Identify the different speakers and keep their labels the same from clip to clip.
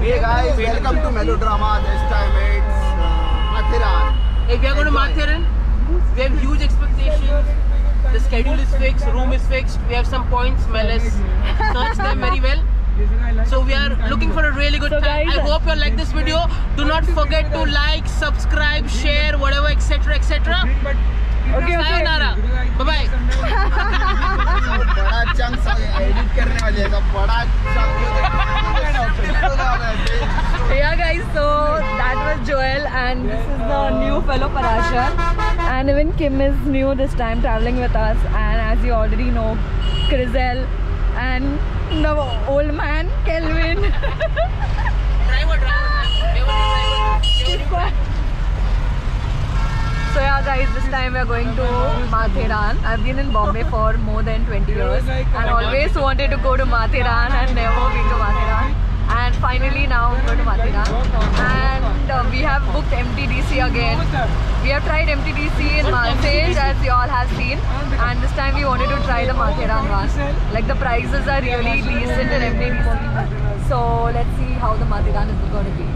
Speaker 1: Hey guys, welcome to Melodrama. This time it's Mathiran.
Speaker 2: If we are going to Mathiran, we have huge expectations. The schedule is fixed, room is fixed. We have some points. Let's search them very well. So we are looking for a really good time. I hope you like this video. Do not forget to like, subscribe, share, whatever, etc, etc. Okay, sayonara. Bye bye.
Speaker 1: बड़ा chunks edit करने वाले हैं, तो बड़ा chunk.
Speaker 3: Yeah guys, so that was Joel and this is the new fellow Parashar, and even Kim is new this time traveling with us, and as you already know, Crizel and the old man Kelvin.
Speaker 2: Driver.
Speaker 3: So yeah guys, this time we are going to Mathiran. I've been in Bombay for more than 20 years and always wanted to go to Mathiran and never been to Mathiran. And finally now I'm going to Mathiran. And we have booked MTDC again. We have tried MTDC in Malsej as you all have seen. And this time we wanted to try the Mathiran one. Like the prices are really decent in MTDC. So let's see how the Mathiran is going to be.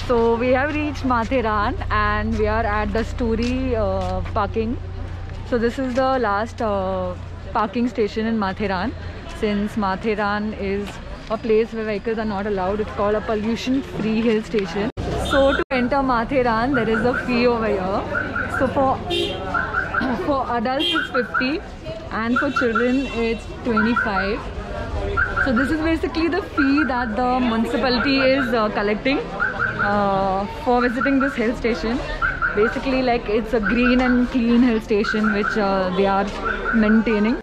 Speaker 3: So we have reached Mathiran and we are at the Sturi parking. So this is the last parking station in Mathiran, since Mathiran is a place where vehicles are not allowed. It's called a pollution-free hill station. So to enter Mathiran, there is a fee over here. So for adults it's 50 and for children it's 25. So this is basically the fee that the municipality is collecting for visiting this hill station. Basically, like, it's a green and clean hill station which they are maintaining.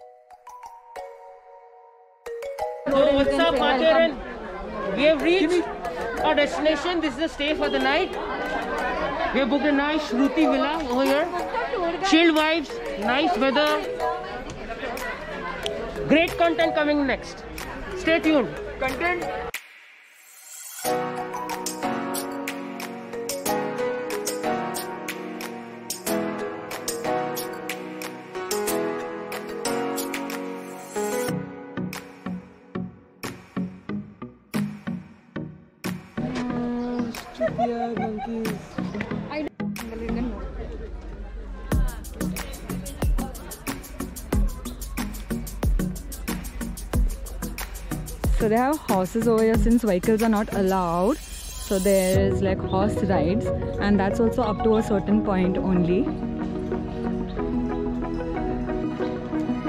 Speaker 2: So what's up, Mathiran? We have reached our destination. This is the stay for the night. We have booked a nice Shruti villa over here. Chilled vibes, nice weather. Great content coming next. Stay tuned. Content.
Speaker 3: So they have horses over here since vehicles are not allowed. So there is like horse rides, and that's also up to a certain point only.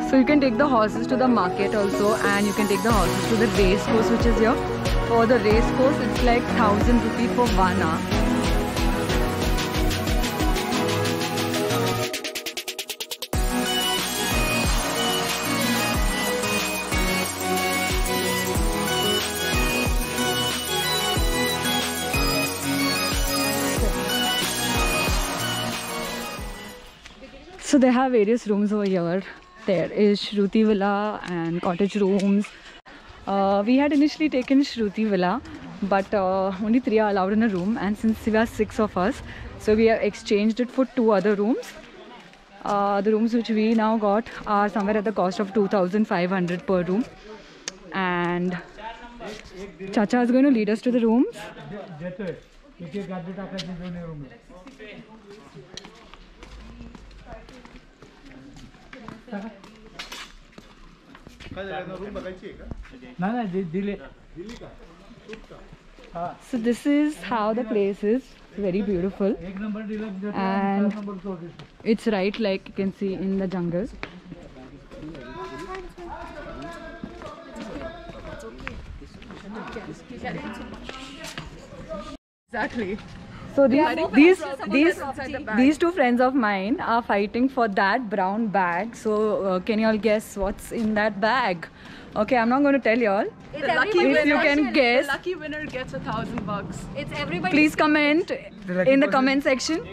Speaker 3: So you can take the horses to the market also, and you can take the horses to the race course which is here. For the race course it's like 1,000 rupees for 1 hour. So they have various rooms over here. There is Shruti Villa and cottage rooms. We had initially taken Shruti Villa, but only 3 are allowed in a room, and since we are 6 of us, so we have exchanged it for 2 other rooms. The rooms which we now got are somewhere at the cost of 2,500 per room. And Chacha is going to lead us to the rooms. So this is how the place is. Very beautiful, and it's right, like you can see, in the jungle.
Speaker 4: Exactly.
Speaker 3: So these two friends of mine are fighting for that brown bag. So can you all guess what's in that bag? Okay, I'm not going to tell you all.
Speaker 4: The lucky
Speaker 3: If
Speaker 4: winner,
Speaker 3: you can guess,
Speaker 4: the lucky winner gets $1,000.
Speaker 5: It's everybody.
Speaker 3: please comment in the comment section.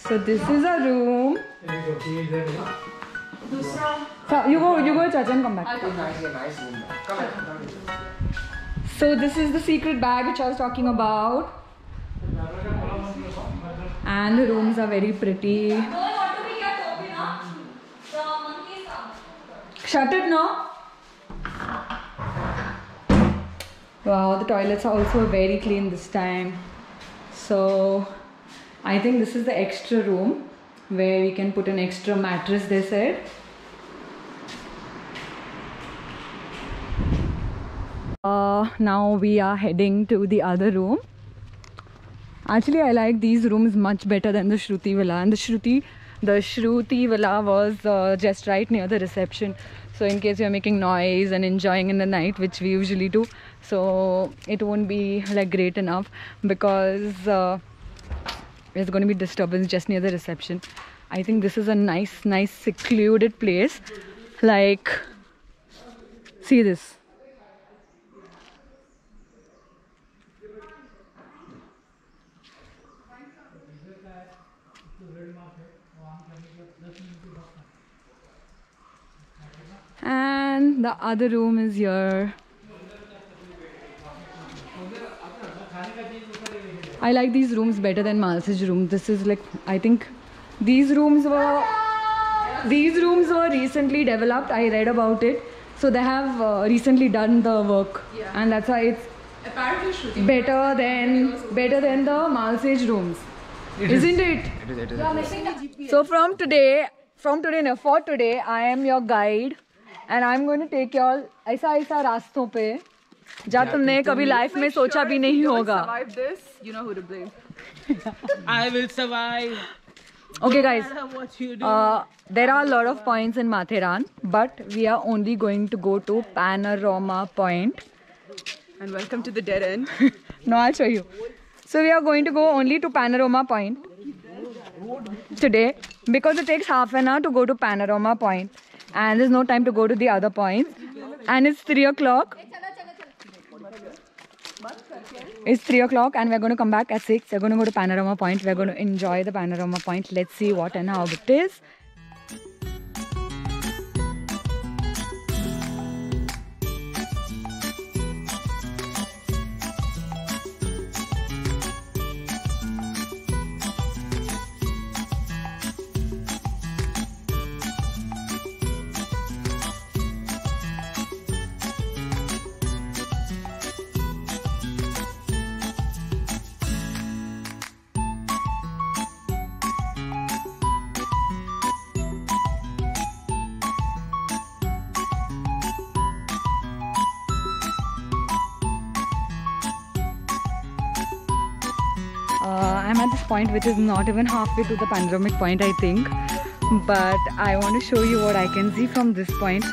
Speaker 3: So this is a room. So you go, Chacha, and come back. So this is the secret bag which I was talking about. And the rooms are very pretty. Shut it now. Wow, the toilets are also very clean this time. So I think this is the extra room where we can put an extra mattress, they said. Now we are heading to the other room. Actually, I like these rooms much better than the Shruti Villa. And the Shruti Villa was just right near the reception. So in case you're making noise and enjoying in the night, which we usually do, so it won't be like great enough because there's going to be disturbance just near the reception. I think this is a nice secluded place. Like, see this. And the other room is here. I like these rooms better than Malsaj room. This is like, I think these rooms were recently developed. I read about it. So they have recently done the work.
Speaker 4: Yeah.
Speaker 3: And that's why it's
Speaker 4: Apparently
Speaker 3: better than the Malsaj rooms. Isn't it?
Speaker 1: It is.
Speaker 3: So for today, I am your guide. And I'm going to take you all ऐसा रास्तों पे जहाँ तुमने कभी life में सोचा भी नहीं होगा.
Speaker 4: survive this, you know who to blame.
Speaker 2: I will survive.
Speaker 3: Okay, guys.
Speaker 2: No matter what you do.
Speaker 3: There are a lot of points in Matheran, but we are only going to go to Panorama Point.
Speaker 4: And welcome to the dead end.
Speaker 3: No, I'll show you. So we are going to go only to Panorama Point today because it takes half an hour to go to Panorama Point. And there's no time to go to the other points. And it's 3 o'clock. It's 3 o'clock and we're going to come back at 6. We're going to go to Panorama Point. We're going to enjoy the Panorama Point. Let's see what and how it is. I'm at this point which is not even halfway to the panoramic point, I think, but I want to show you what I can see from this point.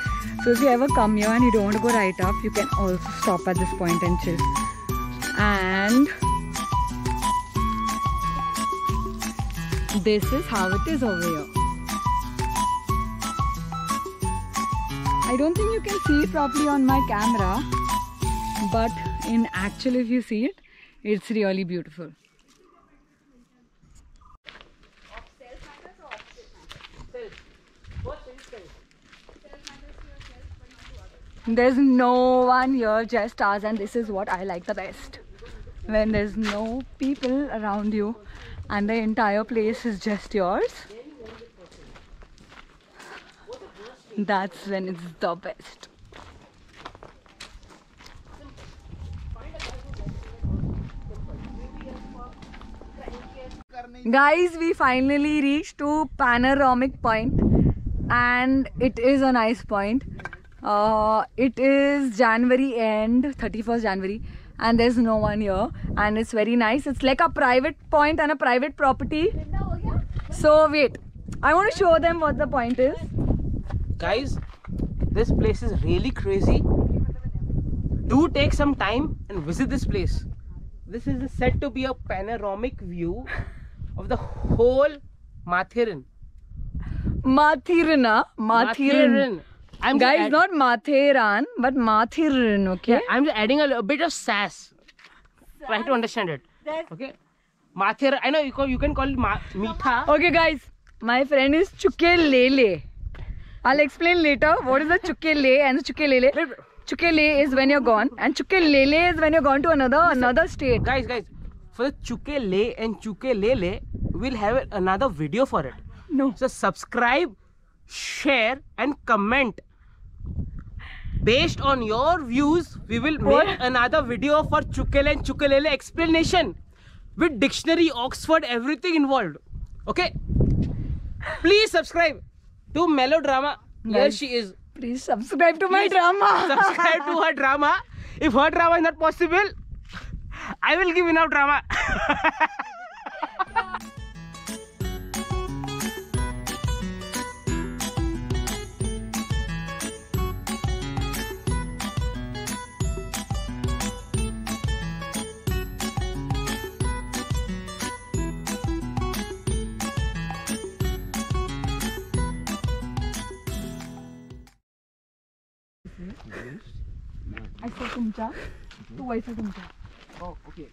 Speaker 3: So if you ever come here and you don't want to go right up, you can also stop at this point and chill. And this is how it is over here. I don't think you can see it properly on my camera, but in actual, if you see it, it's really beautiful. There's no one here, just us, and this is what I like the best. When there's no people around you and the entire place is just yours. That's when it's the best. Guys, we finally reached to Panoramic Point, and it is a nice point. It is January end, 31st January, and there's no one here, and it's very nice. It's like a private point and a private property. So wait, I want to show them what the point is.
Speaker 2: Guys, this place is really crazy. Do take some time and visit this place. This is said to be a panoramic view of the whole Mathiran.
Speaker 3: Mathiran. Guys, not Matheran, but Mathiran, okay?
Speaker 2: Yeah, I'm just adding a bit of sass. Try to understand it. Okay? Mathiran, I know you can call it Meetha.
Speaker 3: Okay, guys, my friend is Chuke Lele. I'll explain later what is the Chuke Le and the Chuke Lele. Chuke Le is when you're gone, and Chuke Lele is when you're gone to another state.
Speaker 2: Guys, for the Chuke Le and Chuke Lele, we'll have another video for it.
Speaker 3: No.
Speaker 2: So subscribe, share and comment. Based on your views, we will make another video for Chukele and Chukelele explanation with dictionary, Oxford, everything involved. Okay? Please subscribe to Melodrama. Here she is.
Speaker 3: Please subscribe to my drama.
Speaker 2: Subscribe to her drama. If her drama is not possible, I will give enough drama.
Speaker 3: I said tumcha, tu waisa tumcha.
Speaker 2: Oh, okay.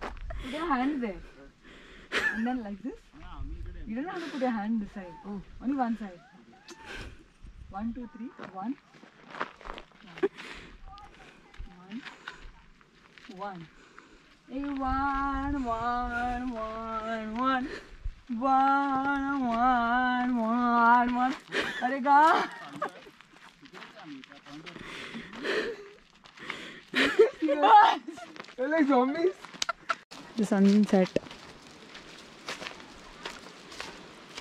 Speaker 3: Put your hand there. And then like this. You don't have to put your hand this side. Oh, only one side. 1, 2, 3. 1. 1. Hey, 1, 1, 1, 1. 1, 1, 1. Arey God.
Speaker 1: They're like zombies.
Speaker 3: The sunset.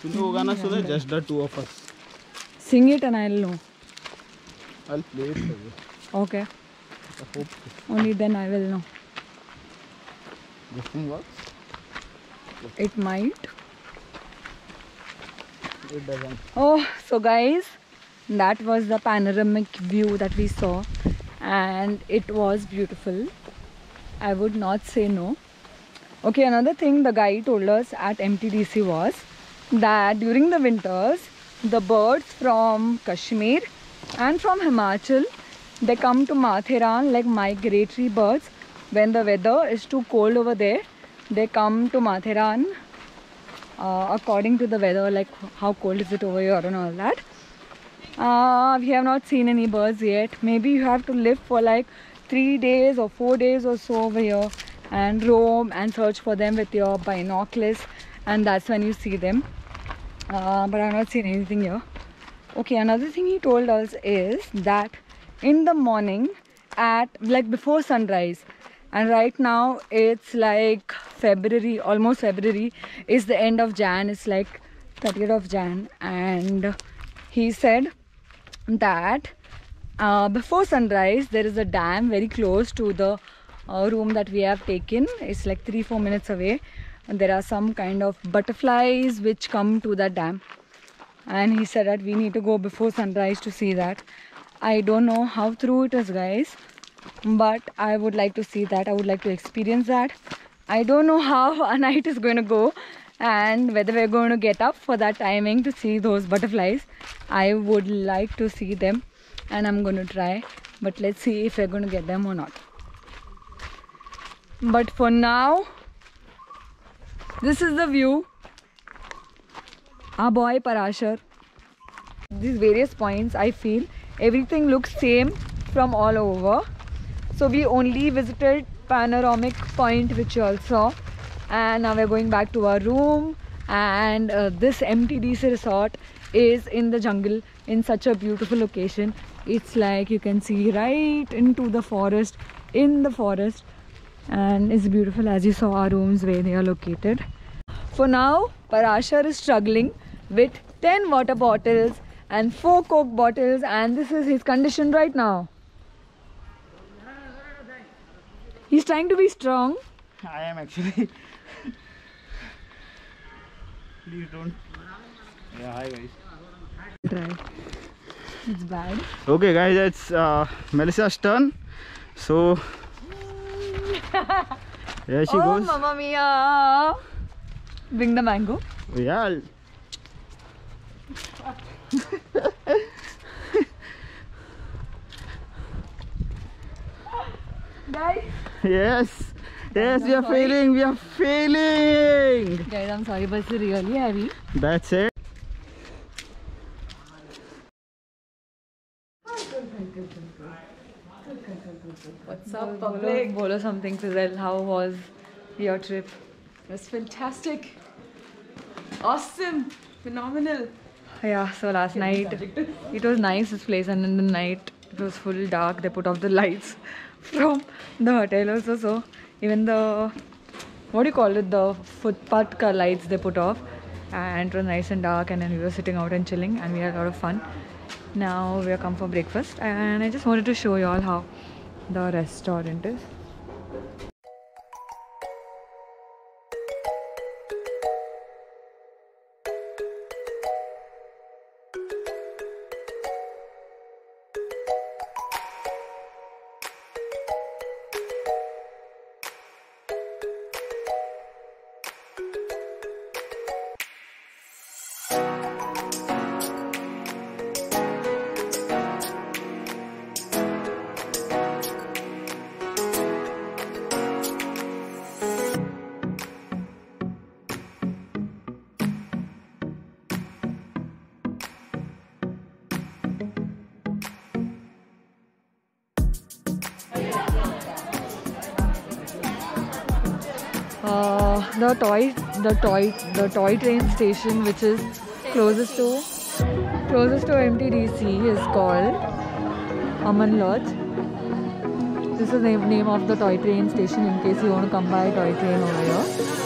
Speaker 1: Just the two of us.
Speaker 3: Sing it and I'll know.
Speaker 1: I'll play it for you.
Speaker 3: Okay.
Speaker 1: I hope
Speaker 3: Only then I will know.
Speaker 1: this thing works.
Speaker 3: It might.
Speaker 1: It doesn't.
Speaker 3: Oh, so guys, that was the panoramic view that we saw, and it was beautiful. I would not say no. Okay, another thing the guy told us at MTDC was that during the winters, the birds from Kashmir and from Himachal, they come to Mathiran like migratory birds. When the weather is too cold over there, they come to Mathiran according to the weather, like how cold is it over here and all that. We have not seen any birds yet. Maybe you have to live for like 3 days or 4 days or so over here and roam and search for them with your binoculars, and that's when you see them. But I have not seen anything here. Okay, another thing he told us is that in the morning at like before sunrise, and right now it's like February, almost February, is the end of Jan, it's like 30th of Jan, and he said that before sunrise there is a dam very close to the room that we have taken. It's like 3-4 minutes away, and there are some kind of butterflies which come to that dam, and he said that we need to go before sunrise to see that. I don't know how true it is, guys, but I would like to see that. I would like to experience that. I don't know how a night is going to go and whether we're going to get up for that timing to see those butterflies. I would like to see them and I'm going to try, but let's see if we're going to get them or not. But for now, this is the view. Our boy Parashar. These various points, I feel everything looks same from all over. So we only visited panoramic point, which you all saw, and now we're going back to our room. And this MTDC resort is in the jungle in such a beautiful location. It's like you can see right into the forest, in the forest, and it's beautiful. As you saw our rooms where they are located. For now, Parashar is struggling with 10 water bottles and 4 Coke bottles, and this is his condition right now. He's trying to be strong.
Speaker 1: I am actually. Please don't. Yeah, hi guys.
Speaker 3: Try. It's bad.
Speaker 1: Okay guys, it's Melissa's turn. So here she
Speaker 3: Oh,
Speaker 1: goes.
Speaker 3: Mamma Mia! Bring the mango.
Speaker 1: Yeah.
Speaker 3: Guys,
Speaker 1: Yes. Yes, we are failing. We are failing.
Speaker 3: guys, I'm sorry, but it's really heavy.
Speaker 1: That's it.
Speaker 4: What's up, public?
Speaker 3: Bolo something, Fizel. How was your trip?
Speaker 4: That's fantastic. Awesome. Phenomenal.
Speaker 3: Yeah, so last night it was nice, this place, and in the night it was full dark. They put off the lights from the hotel also, so even the, what do you call it, the footpath ka lights they put off, and it was nice and dark, and then we were sitting out and chilling, and we had a lot of fun. Now we are come for breakfast, and I just wanted to show you all how the restaurant is. The toy train station, which is closest to MTDC, is called Aman Lodge. This is the name of the toy train station in case you want to come by toy train over here.